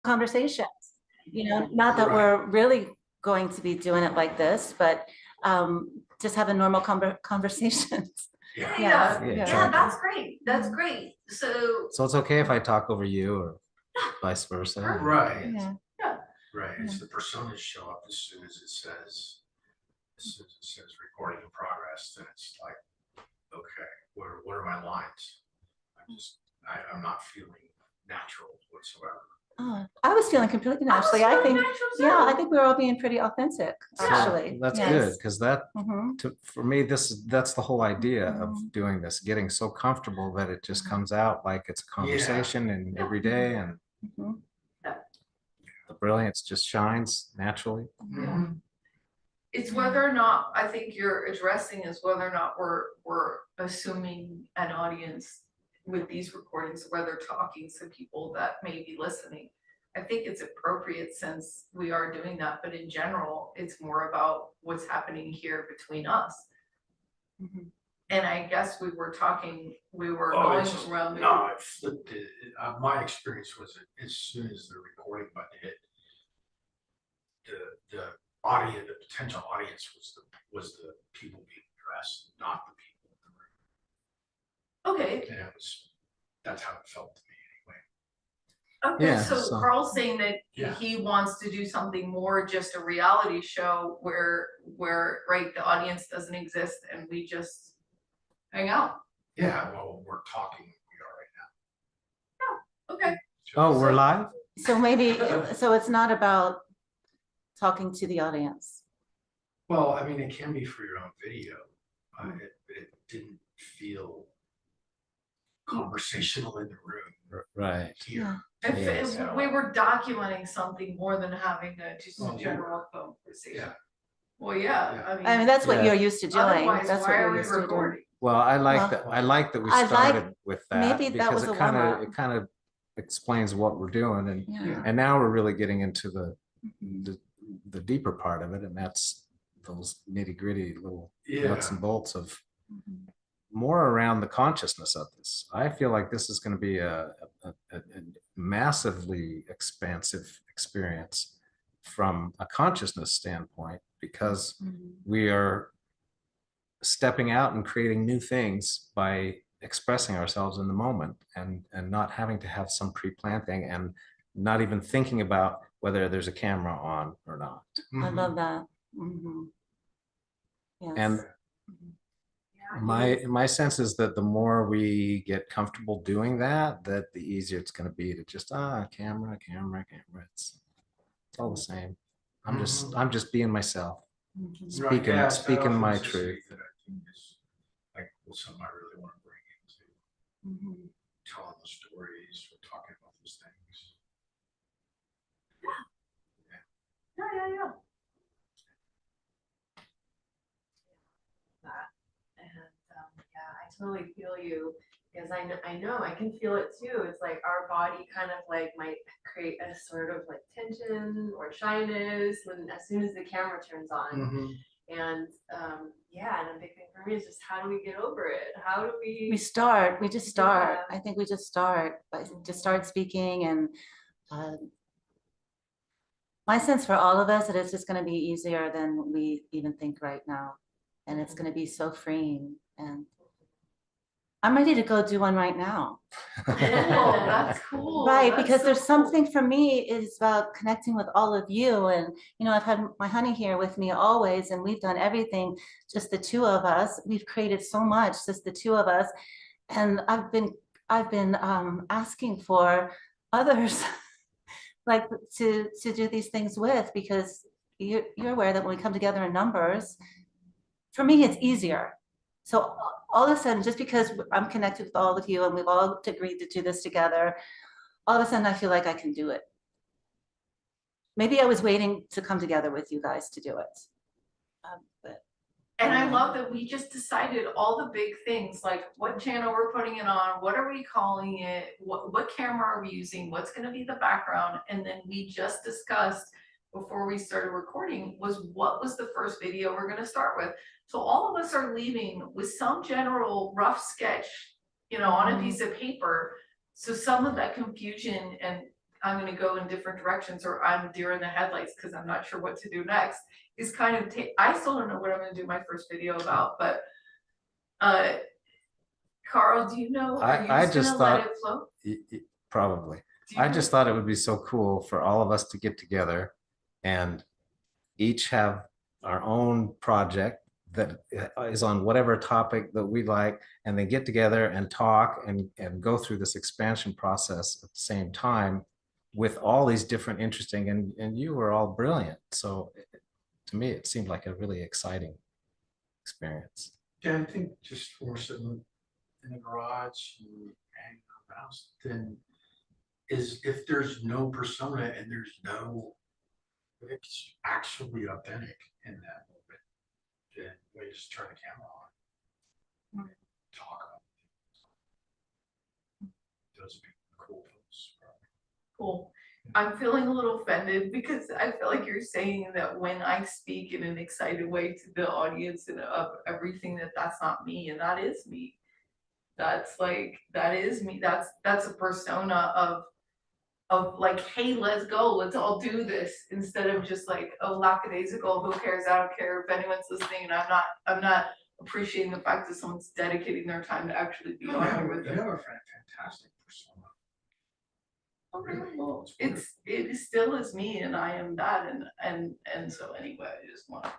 conversations, you know, not that we're really going to be doing it like this, but just having normal conversations. Yeah, that's great. That's great. So it's okay if I talk over you or vice versa. Right. Yeah. Right. It's the personas show up as soon as it says recording in progress, then it's like, okay, what are my lines? I'm not feeling natural whatsoever. Oh, I was feeling completely naturally. I think, I think we're all being pretty authentic, actually. So that's good, because that, Mm-hmm. for me, that's the whole idea of doing this, getting so comfortable that it just comes out like it's a conversation and every day, and the brilliance just shines naturally. it's whether or not, I think you're addressing is whether or not we're assuming an audience with these recordings, whether talking to people that may be listening. I think it's appropriate since we are doing that, but in general, it's more about what's happening here between us. And I guess we were going around. No, I flipped it. My experience was that as soon as the recording button hit, the audience, the potential audience was the people being addressed, not the people in the room. Okay. And that's how it felt to me anyway. Okay, so Carl's saying that he wants to do something more, just a reality show where right, the audience doesn't exist and we just hang out. Yeah, well, we're talking like we are right now. Okay. Oh, we're live? So maybe, so it's not about talking to the audience. Well, I mean, it can be for your own video. It didn't feel conversational in the room. Right. Here. If we were documenting something more than having just a general conversation. Yeah. Well, yeah, I mean, that's what you're used to doing. Otherwise, That's why what are you're we used to doing. recording? Well, I like that we started with that, maybe that because was it a warm-up. kind of explains what we're doing, and now we're really getting into the deeper part of it, and that's those nitty-gritty little nuts and bolts of more around the consciousness of this. I feel like this is going to be a massively expansive experience from a consciousness standpoint, because we are stepping out and creating new things by expressing ourselves in the moment, and not having to have some pre-planned thing, and not even thinking about whether there's a camera on or not. I love that. Yes. And my sense is that the more we get comfortable doing that, the easier it's going to be to just camera. It's all the same. I'm just being myself, speaking my truth. That I think is like something I really want to bring into telling the stories or talking about those things. Yeah. I totally feel you, because I know I can feel it too. It's like our body kind of like might create a sort of like tension or shyness when as soon as the camera turns on. And and a big thing for me is just, how do we get over it? How do we just start. I think we just start, just start speaking. And my sense for all of us that it's just going to be easier than we even think right now, and it's going to be so freeing. And I'm ready to go do one right now. That's cool. Right, That's because so there's cool. something for me is about connecting with all of you. And, you know, I've had my honey here with me always, and we've done everything, just the two of us. We've created so much, just the two of us. And I've been asking for others like to do these things with, because you're aware that when we come together in numbers, for me, it's easier. So all of a sudden, just because I'm connected with all of you and we've all agreed to do this together, all of a sudden I feel like I can do it. Maybe I was waiting to come together with you guys to do it. And I love that we just decided all the big things, like what channel we're putting it on, what are we calling it, what camera are we using, what's going to be the background, and then we just discussed before we started recording what was the first video we're going to start with. So all of us are leaving with some general rough sketch, you know, on a piece of paper. So some of that confusion and I'm gonna go in different directions, or I'm deer in the headlights because I'm not sure what to do next, is kind of I still don't know what I'm gonna do my first video about, but Carl, do you know, are you I just just gonna let thought it flow? probably. Do you I know? just thought it would be so cool for all of us to get together and each have our own project that is on whatever topic that we like, and then get together and talk and go through this expansion process at the same time with all these different interesting, and you were all brilliant. So to me, it seemed like a really exciting experience. Yeah, I think just for sitting in the garage and hanging out the house, then is if there's no persona and there's no, it's actually authentic in that moment, then we just turn the camera on. And talk about it. Those would be cool things. Cool. I'm feeling a little offended because I feel like you're saying that when I speak in an excited way to the audience and of everything, that's not me, and that is me. That's like, that is me. That's a persona of like, hey, let's go, let's all do this, instead of just like, oh, lackadaisical, who cares? I don't care if anyone's listening, and I'm not appreciating the fact that someone's dedicating their time to actually be on here with You us. have a fantastic persona. Okay, Really? well, It's it still is me, and I am that, and so anyway, I just want to.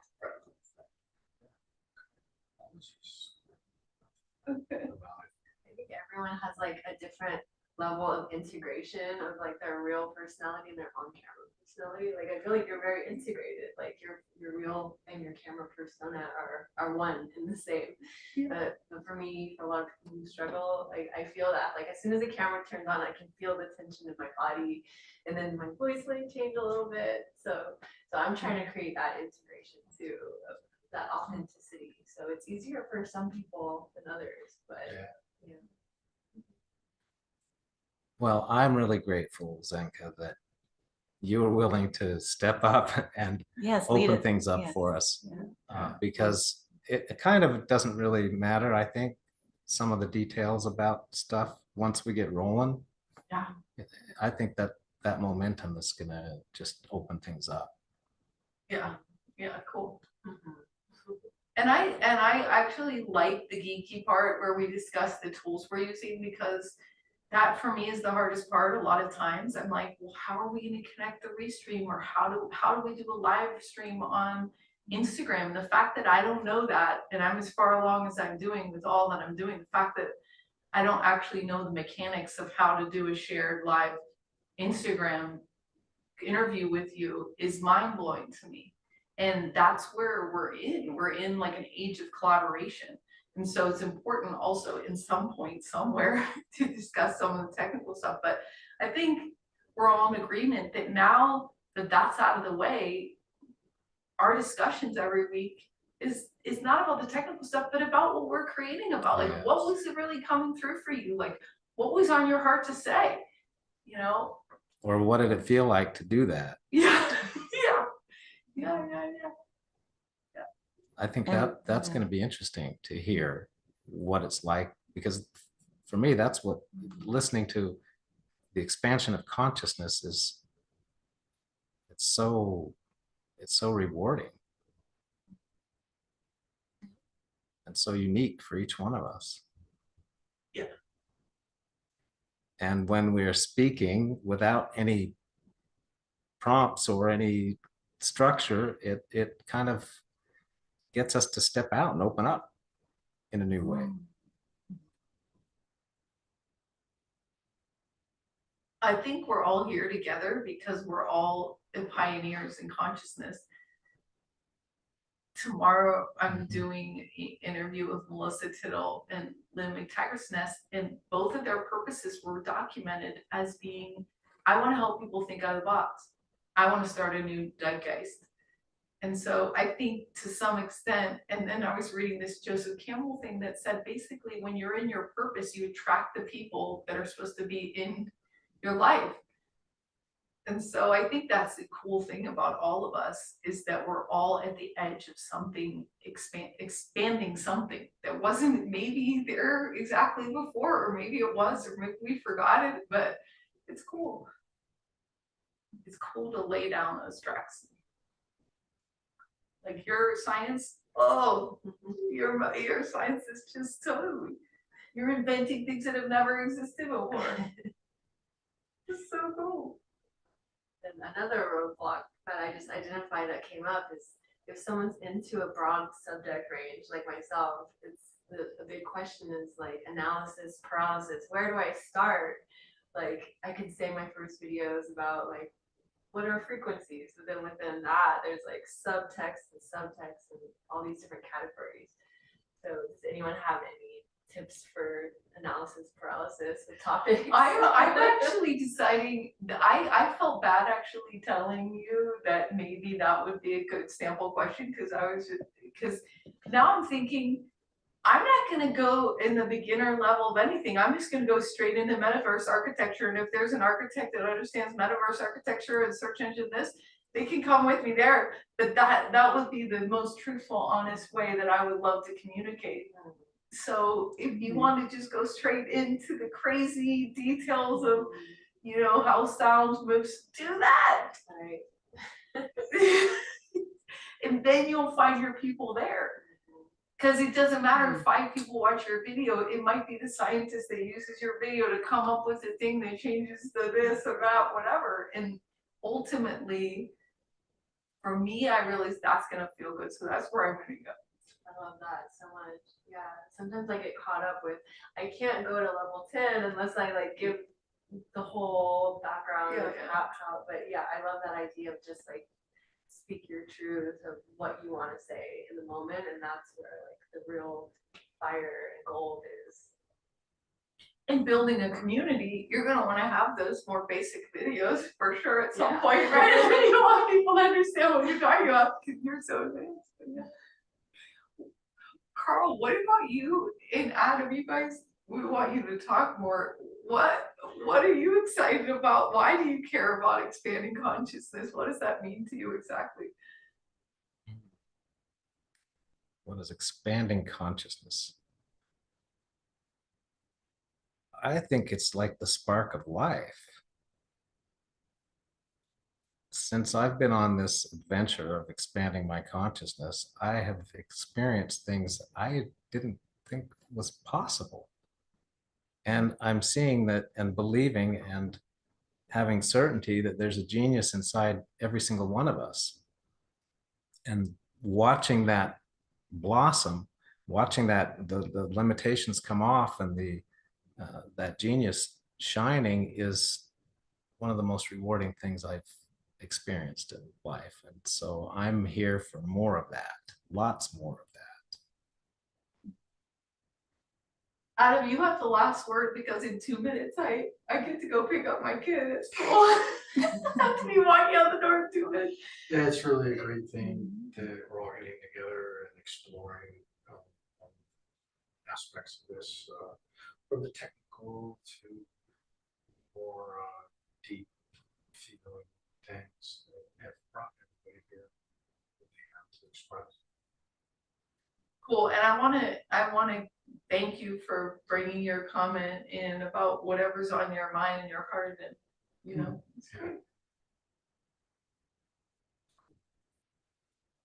Okay. I think everyone has like a different level of integration of like their real personality and their on-camera personality. Like I feel like you're very integrated. Like your real and your camera persona are one and the same. Yeah. But for me, for a lot of people who struggle, like I feel that like as soon as the camera turns on, I can feel the tension in my body, and then my voice might change a little bit. So I'm trying to create that integration too, of that authenticity. So it's easier for some people than others, but Yeah. Well, I'm really grateful, Zenka, that you were willing to step up and Yes, lead open it. things up Yes. for us, Yeah. because it kind of doesn't really matter, I think, some of the details about stuff once we get rolling. Yeah. I think that momentum is gonna just open things up. Yeah, cool. Mhm. And I actually like the geeky part where we discuss the tools we're using, because that for me is the hardest part. A lot of times I'm like, well, how are we going to connect the restream, or how do we do a live stream on Instagram? The fact that I don't know that, and I'm as far along as I'm doing with all that I'm doing, the fact that I don't actually know the mechanics of how to do a shared live Instagram interview with you is mind blowing to me. And that's where we're in like an age of collaboration. And so it's important also in some point somewhere to discuss some of the technical stuff. But I think we're all in agreement that now that that's out of the way, our discussions every week is not about the technical stuff, but about what we're creating about. Like, what was it really coming through for you? Like, what was on your heart to say? You know? Or what did it feel like to do that? Yeah. I think And- that's going to be interesting to hear what it's like, because for me, that's what listening to the expansion of consciousness is. It's so rewarding and so unique for each one of us. Yeah. And when we're speaking without any prompts or any structure, it kind of gets us to step out and open up in a new way. I think we're all here together because we're all pioneers in consciousness. Tomorrow, I'm doing an interview with Melissa Tittle and Lynn McTaggart's Nest, and both of their purposes were documented as being, I want to help people think out of the box. I want to start a new zeitgeist. And so I think to some extent, and then I was reading this Joseph Campbell thing that said basically when you're in your purpose, you attract the people that are supposed to be in your life. And so I think that's the cool thing about all of us, is that we're all at the edge of something, expanding something that wasn't maybe there exactly before, or maybe it was, or maybe we forgot it, but it's cool. it's cool to lay down those tracks. Like your science, oh, your science is just totally, you're inventing things that have never existed before. It's so cool. And another roadblock that I just identified that came up is if someone's into a broad subject range like myself, it's the big question is like analysis paralysis. Where do I start? Like I could say my first video is about like what are frequencies, but then within that there's like subtext and all these different categories. So does anyone have any tips for analysis paralysis with topics? I'm actually deciding, I felt bad actually telling you that maybe that would be a good sample question, because now I'm thinking, I'm not gonna go in the beginner level of anything. I'm just gonna go straight into metaverse architecture. And if there's an architect that understands metaverse architecture and search engine this, they can come with me there. But that would be the most truthful, honest way that I would love to communicate. So if you want to just go straight into the crazy details of, you know, how sound moves, do that. Right. And then you'll find your people there. Because it doesn't matter if 5 people watch your video, it might be the scientist that uses your video to come up with a thing that changes the this or that, whatever. And ultimately, for me, I realize that's gonna feel good. So that's where I'm gonna go. I love that so much. Yeah. Sometimes I get caught up with I can't go to level 10 unless I like give the whole background of how but yeah, I love that idea of just like speak your truth of what you want to say in the moment, and that's where like the real fire and gold is. In building a community, you're gonna want to have those more basic videos for sure at some Yeah. point, right? You don't want people to understand what you're talking about because you're so advanced. But yeah. Carl, what about you and Adam? You guys, we want you to talk more. What are you excited about? Why do you care about expanding consciousness? What does that mean to you exactly? What is expanding consciousness? I think it's like the spark of life. Since I've been on this adventure of expanding my consciousness, I have experienced things I didn't think was possible. And I'm seeing that and believing and having certainty that there's a genius inside every single one of us. And watching that blossom, watching that the limitations come off and that genius shining is one of the most rewarding things I've experienced in life. And so I'm here for more of that, lots more of that. Adam, you have the last word because in 2 minutes I get to go pick up my kid at school. I have to be walking out the door in 2 minutes. Yeah, it's really a great thing that we're all getting together and exploring aspects of this, from the technical to more deep feeling things that have brought everybody here that they have to express. Cool, and I wanna thank you for bringing your comment in about whatever's on your mind and your heart, and you know, it's great.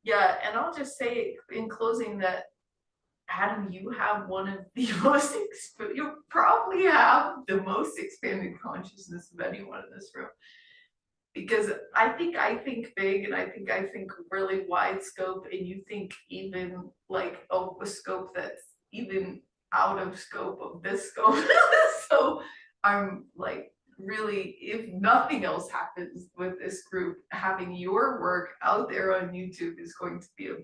Yeah, and I'll just say in closing that Adam, you have one of the most, you probably have the most expanded consciousness of anyone in this room. Because I think big, and I think really wide scope, and you think even like a scope that's even out of scope of this scope. So I'm like, really, if nothing else happens with this group, having your work out there on YouTube is going to be a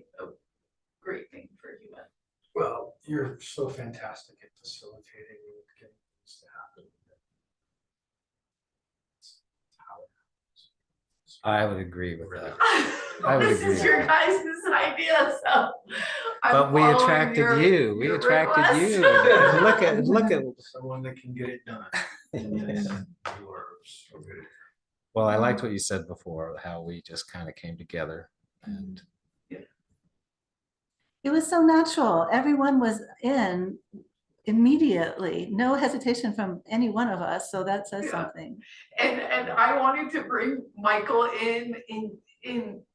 great thing for humanity. Well, you're so fantastic at facilitating and getting things to happen. That's how it happens. I would agree with Really. that. I would This agree. is your guys' idea, so. I'm But we following attracted you. We your attracted request. you. Look at. Someone that can get it done. Yes, you are so good. Well, I liked what you said before, how we just kind of came together and It was so natural. Everyone was in immediately, no hesitation from any one of us, so that says Yeah. something. And I wanted to bring Michael in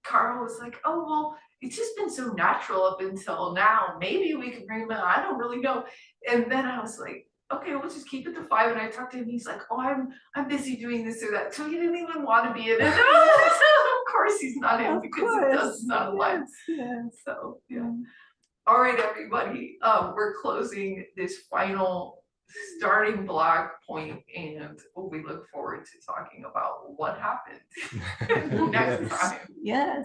Carl was like, oh, well, it's just been so natural up until now. Maybe we can bring him in. I don't really know. And then I was like, okay, we'll just keep it to 5. And I talked to him. He's like, oh, I'm busy doing this or that. So he didn't even want to be in it. Of course he's not in Of because he does not like. yes. So yeah. All right, everybody. We're closing this final starting block point, and we look forward to talking about what happened next Yes. time. Yes.